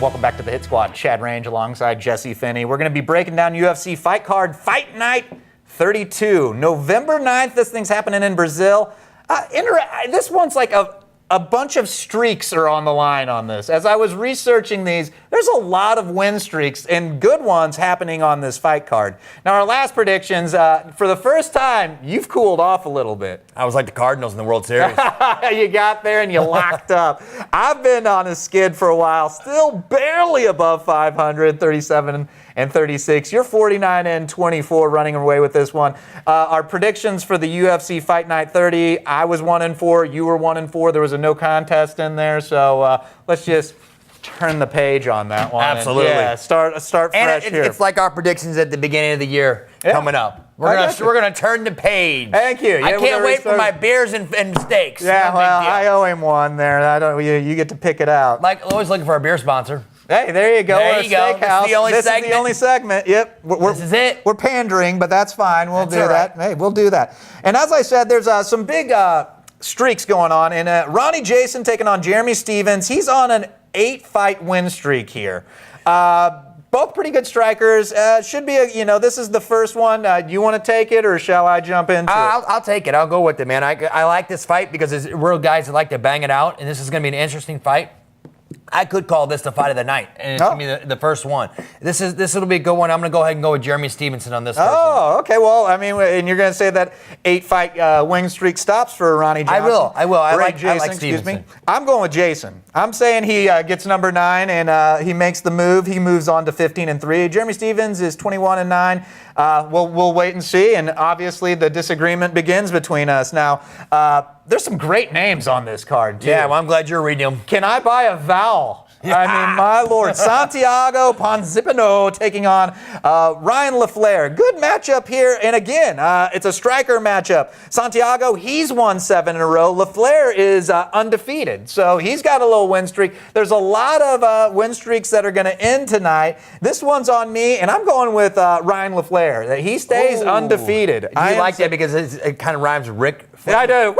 Welcome back to the Hit Squad. Chad Range alongside Jesse Finney. We're going to be breaking down UFC fight card Fight Night 32. November 9th, this thing's happening in Brazil. This one's like a bunch of streaks are on the line on this. As I was researching these, there's a lot of win streaks and good ones happening on this fight card. Now, our last predictions, for the first time, you've cooled off a little bit. I was like the Cardinals in the World Series. You got there and you locked up. I've been on a skid for a while, still barely above 500, 37 and 36. You're 49 and 24 running away with this one. Our predictions for the UFC Fight Night 30, I was 1 and 4, you were 1 and 4. There was a no contest in there, so let's just turn the page on that one. Absolutely. And, start fresh here. It's like our predictions at the beginning of the year coming up. We're gonna turn the page. Thank you. I can't wait for my beers and steaks. Yeah, no well, I owe him one there. You get to pick it out. Like always looking for a beer sponsor. Hey, there you go. There you go. This is the only segment. Yep. This is it. We're pandering, but that's fine. We'll do that. Right. Hey, we'll do that. And as I said, there's some big streaks going on. And Ronnie Jason taking on Jeremy Stephens. He's on an 8-fight win streak here. Both pretty good strikers. Should be this is the first one. Do you want to take it, or shall I jump into it? I'll take it. I'll go with it, man. I like this fight because it's real guys that like to bang it out, and this is going to be an interesting fight. I could call this the fight of the night, and it's going to be the first one. This will be a good one. I'm going to go ahead and go with Jeremy Stevenson on this first one. Okay. Well, I mean, and you're going to say that 8-fight win streak stops for Ronnie Johnson. I will. I like Jason, Stevenson. I'm going with Jason. I'm saying he gets number 9, and he makes the move. He moves on to 15 and 3. Jeremy Stephens is 21 and 9. We'll wait and see, and obviously the disagreement begins between us. Now, there's some great names on this card, too. Yeah, well, I'm glad you're reading them. Can I buy a vowel? Yeah. I mean, my Lord. Santiago Ponzinibbio taking on Ryan LaFleur. Good matchup here, and again, it's a striker matchup. Santiago, he's won 7 in a row. LaFleur is undefeated, so he's got a little win streak. There's a lot of win streaks that are going to end tonight. This one's on me, and I'm going with Ryan LaFleur. He stays undefeated. I like that because it kind of rhymes with Rick. Yeah, I do. Woo!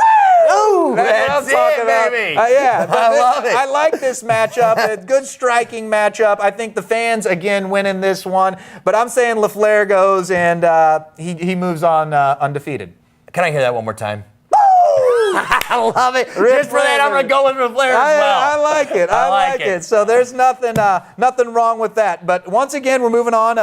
Ooh, that's it, baby. Yeah, I love it. I like this matchup. A good striking matchup. I think the fans, again, win in this one. But I'm saying LaFleur goes, and he moves on undefeated. Can I hear that one more time? I love it. Just for that, I'm going to go with LaFleur as well. I like it. I like it. So there's nothing wrong with that. But once again, we're moving on.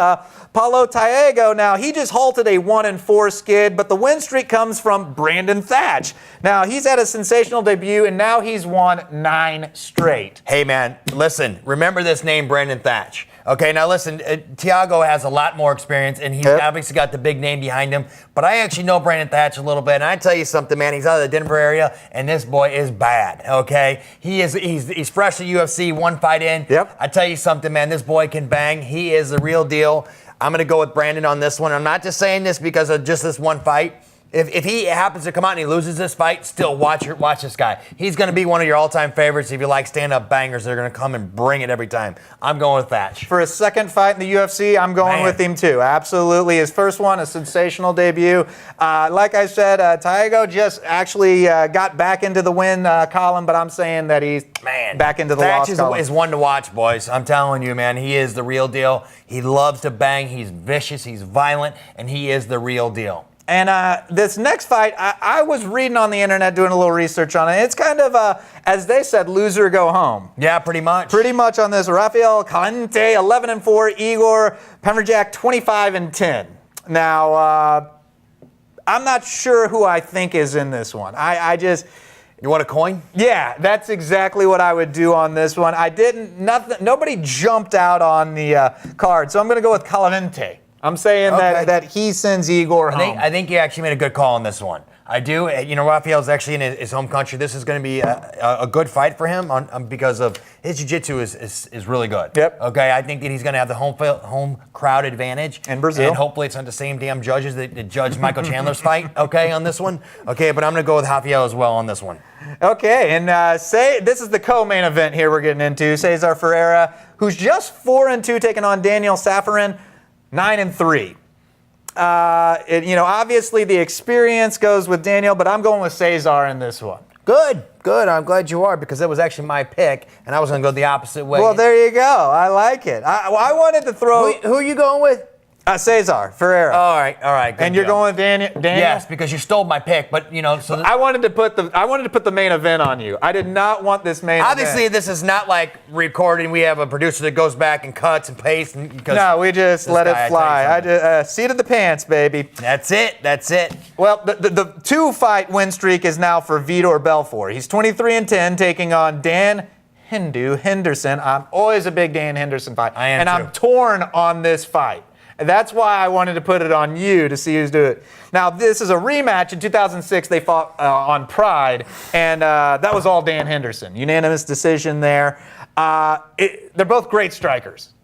Paulo Taiego, now, he just halted a 1 and 4 skid, but the win streak comes from Brandon Thatch. Now, he's had a sensational debut, and now he's won 9 straight. Hey, man, listen. Remember this name, Brandon Thatch. Okay, now listen, Thiago has a lot more experience, and he's obviously got the big name behind him. But I actually know Brandon Thatch a little bit, and I tell you something, man. He's out of the Denver area, and this boy is bad. Okay, he's fresh to UFC, 1 fight in. Yep. I tell you something, man. This boy can bang. He is the real deal. I'm gonna go with Brandon on this one. I'm not just saying this because of just this one fight. If he happens to come out and he loses this fight, still watch this guy. He's going to be one of your all-time favorites if you like stand-up bangers. They're going to come and bring it every time. I'm going with Thatch. For his second fight in the UFC, I'm going with him too. Absolutely. His first one, a sensational debut. Like I said, Taiego just actually got back into the win column, but I'm saying that he's back into the loss column. Thatch is one to watch, boys. I'm telling you, man. He is the real deal. He loves to bang. He's vicious. He's violent, and he is the real deal. And this next fight, I was reading on the internet, doing a little research on it. It's kind of, as they said, loser go home. Yeah, pretty much. Pretty much on this. Rafael Calente, 11 and 4. Igor Pemberjak, 25 and 10. Now, I'm not sure who I think is in this one. You want a coin? Yeah, that's exactly what I would do on this one. Nobody jumped out on the card, so I'm going to go with Calente. I'm saying that he sends Igor home. I think you actually made a good call on this one. I do. You know, Rafael's actually in his home country. This is going to be a good fight for him because of his jiu-jitsu is really good. Yep. Okay, I think that he's going to have the home crowd advantage. In Brazil. And hopefully it's not the same damn judges that judged Michael Chandler's fight, okay, on this one. Okay, but I'm going to go with Rafael as well on this one. Okay, and this is the co-main event here we're getting into. Cesar Ferreira, who's just 4 and 2, taking on Daniel Safarin, 9 and 3. Obviously the experience goes with Daniel, but I'm going with Cesar in this one. Good. I'm glad you are because it was actually my pick, and I was going to go the opposite way. Well, there you go. I like it. I wanted to throw Who are you going with? Cesar Ferreira. All right. Good And you're deal. going with Daniel? Yes, because you stole my pick, but so I wanted to put the main event on you. I did not want this main obviously event. this is not like recording. We have a producer that goes back and cuts and pastes. No, we just let it fly. I just seat of the pants, baby. That's it. Well, the 2-fight win streak is now for Vitor Belfort. He's 23-10, taking on Dan Henderson. I'm always a big Dan Henderson fight. I am and too. I'm torn on this fight. And that's why I wanted to put it on you to see who's doing it. Now, this is a rematch. In 2006, they fought on Pride, and that was all Dan Henderson. Unanimous decision there. They're both great strikers.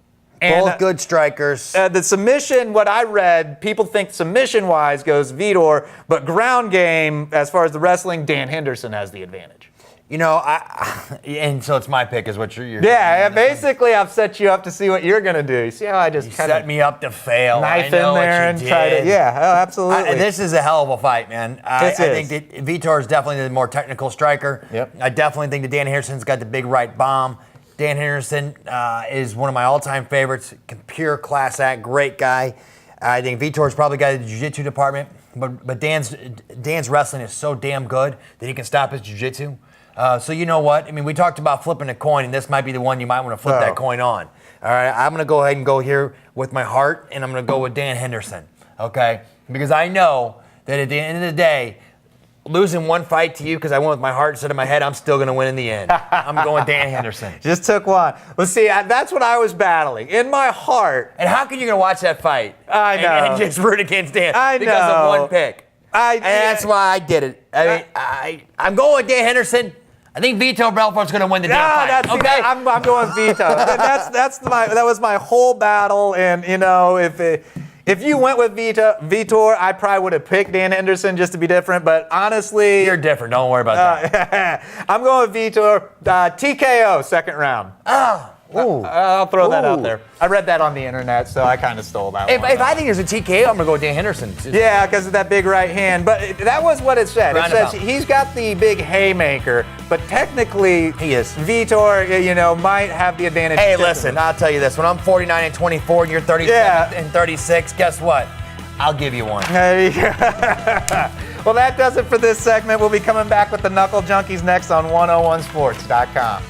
And, Both good strikers. the submission, what I read, people think submission-wise goes Vitor, but ground game, as far as the wrestling, Dan Henderson has the advantage. And so it's my pick is what you're Yeah, basically I've set you up to see what you're going to do. You see how I just kind set of me up to fail. knife I know in there what and you try to, did. yeah, oh, absolutely. This is a hell of a fight, man. I This think is. that Vitor is definitely the more technical striker. Yep. I definitely think that Dan Henderson's got the big right bomb. Dan Henderson is one of my all-time favorites. Pure class act, great guy. I think Vitor's probably got the jiu-jitsu department, but Dan's wrestling is so damn good that he can stop his jiu-jitsu. So you know what? I mean, we talked about flipping a coin, and this might be the one you might want to flip that coin on. All right, I'm going to go ahead and go here with my heart, and I'm going to go with Dan Henderson, okay? Because I know that at the end of the day, losing one fight to you because I went with my heart instead of my head, I'm still going to win in the end. I'm going Dan Henderson. Just took one. Well, see, that's what I was battling. In my heart. And how can you going to watch that fight? I know. And just root against Dan I because know. of one pick. And that's why I did it. I'm going with Dan Henderson. I think Vitor Belfort's going to win the damn fight. Okay? I'm going Vito. That was my whole battle. And if you went with Vitor, I probably would have picked Dan Henderson just to be different. But honestly, You're different. Don't worry about that. I'm going with Vitor. TKO, second round. I'll throw that out there. I read that on the internet, so I kind of stole that one. If I think there's a TKO, I'm going to go with Dan Henderson. Yeah, because of that big right hand. But that was what it said. It says he's got the big haymaker, but technically He is. Vitor, might have the advantage. Hey, listen, I'll tell you this. When I'm 49 and 24 and you're 37 and 36, guess what? I'll give you one. There you go. Well, that does it for this segment. We'll be coming back with the Knuckle Junkies next on 101sports.com.